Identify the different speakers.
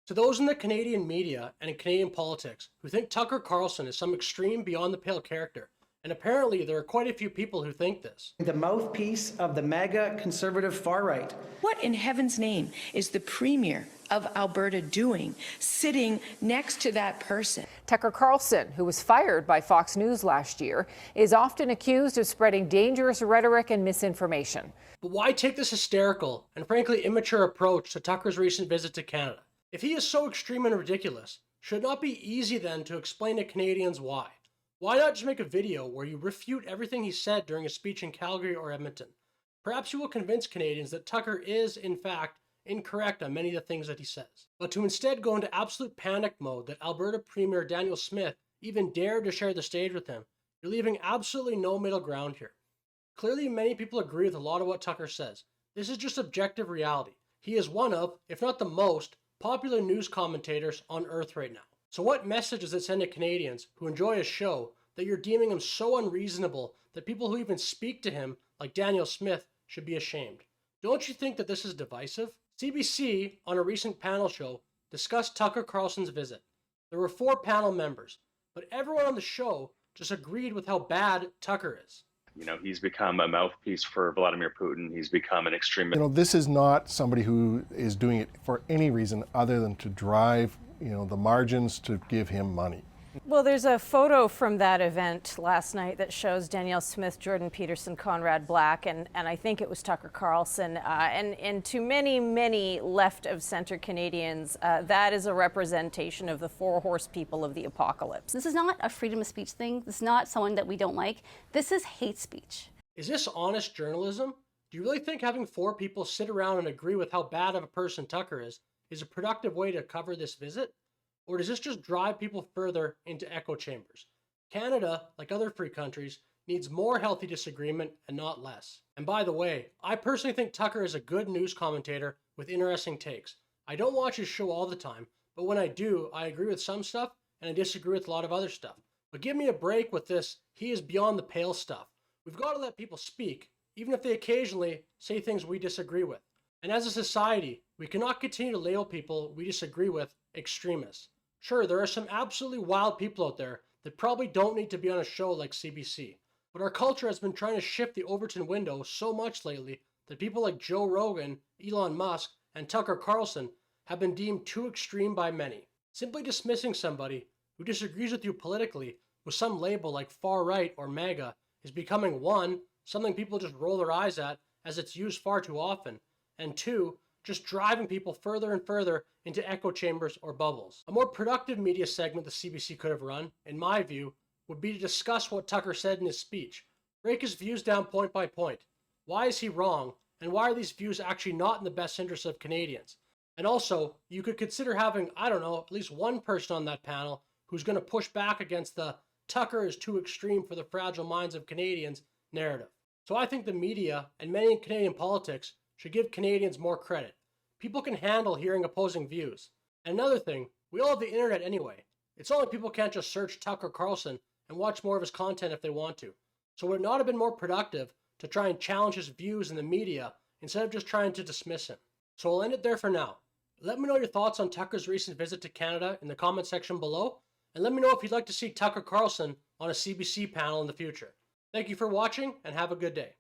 Speaker 1: To those in the Canadian media and in Canadian politics who think Tucker Carlson is some extreme beyond the pale character, and apparently there are quite a few people who think this.
Speaker 2: The mouthpiece of the MAGA conservative far right.
Speaker 3: What in heaven's name is the Premier of Alberta doing, sitting next to that person?
Speaker 4: Tucker Carlson, who was fired by Fox News last year, is often accused of spreading dangerous rhetoric and misinformation.
Speaker 1: But why take this hysterical and frankly immature approach to Tucker's recent visit to Canada? If he is so extreme and ridiculous, should it not be easy then to explain to Canadians why? Why not just make a video where you refute everything he said during a speech in Calgary or Edmonton? Perhaps you will convince Canadians that Tucker is, in fact, incorrect on many of the things that he says. But to instead go into absolute panic mode that Alberta Premier Daniel Smith even dared to share the stage with him, you're leaving absolutely no middle ground here. Clearly, many people agree with a lot of what Tucker says. This is just objective reality. He is one of, if not the most, popular news commentators on Earth right now. So what message does it send to Canadians who enjoy his show that you're deeming him so unreasonable that people who even speak to him, like Daniel Smith, should be ashamed? Don't you think that this is divisive? CBC, on a recent panel show, discussed Tucker Carlson's visit. There were 4 panel members, but everyone on the show just agreed with how bad Tucker is.
Speaker 5: You know, he's become a mouthpiece for Vladimir Putin. He's become an extremist.
Speaker 6: This is not somebody who is doing it for any reason other than to drive, the margins to give him money.
Speaker 7: Well, there's a photo from that event last night that shows Danielle Smith, Jordan Peterson, Conrad Black, and I think it was Tucker Carlson. And to many, many left of center Canadians, that is a representation of the 4 horse people of the apocalypse.
Speaker 8: This is not a freedom of speech thing. This is not someone that we don't like. This is hate speech.
Speaker 1: Is this honest journalism? Do you really think having 4 people sit around and agree with how bad of a person Tucker is a productive way to cover this visit? Or does this just drive people further into echo chambers? Canada, like other free countries, needs more healthy disagreement and not less. And by the way, I personally think Tucker is a good news commentator with interesting takes. I don't watch his show all the time, but when I do, I agree with some stuff and I disagree with a lot of other stuff. But give me a break with this, he is beyond the pale stuff. We've got to let people speak, even if they occasionally say things we disagree with. And as a society, we cannot continue to label people we disagree with extremists. Sure, there are some absolutely wild people out there that probably don't need to be on a show like CBC, but our culture has been trying to shift the Overton window so much lately that people like Joe Rogan, Elon Musk, and Tucker Carlson have been deemed too extreme by many. Simply dismissing somebody who disagrees with you politically with some label like far right or MAGA is becoming 1, something people just roll their eyes at as it's used far too often, and 2, just driving people further and further into echo chambers or bubbles. A more productive media segment the CBC could have run, in my view, would be to discuss what Tucker said in his speech, break his views down point by point. Why is he wrong, and why are these views actually not in the best interest of Canadians? And also, you could consider having, at least one person on that panel who's going to push back against the Tucker is too extreme for the fragile minds of Canadians narrative. So I think the media and many in Canadian politics should give Canadians more credit. People can handle hearing opposing views. And another thing, we all have the internet anyway. It's not like people can't just search Tucker Carlson and watch more of his content if they want to. So would it not have been more productive to try and challenge his views in the media instead of just trying to dismiss him? So I'll end it there for now. Let me know your thoughts on Tucker's recent visit to Canada in the comment section below, and let me know if you'd like to see Tucker Carlson on a CBC panel in the future. Thank you for watching, and have a good day.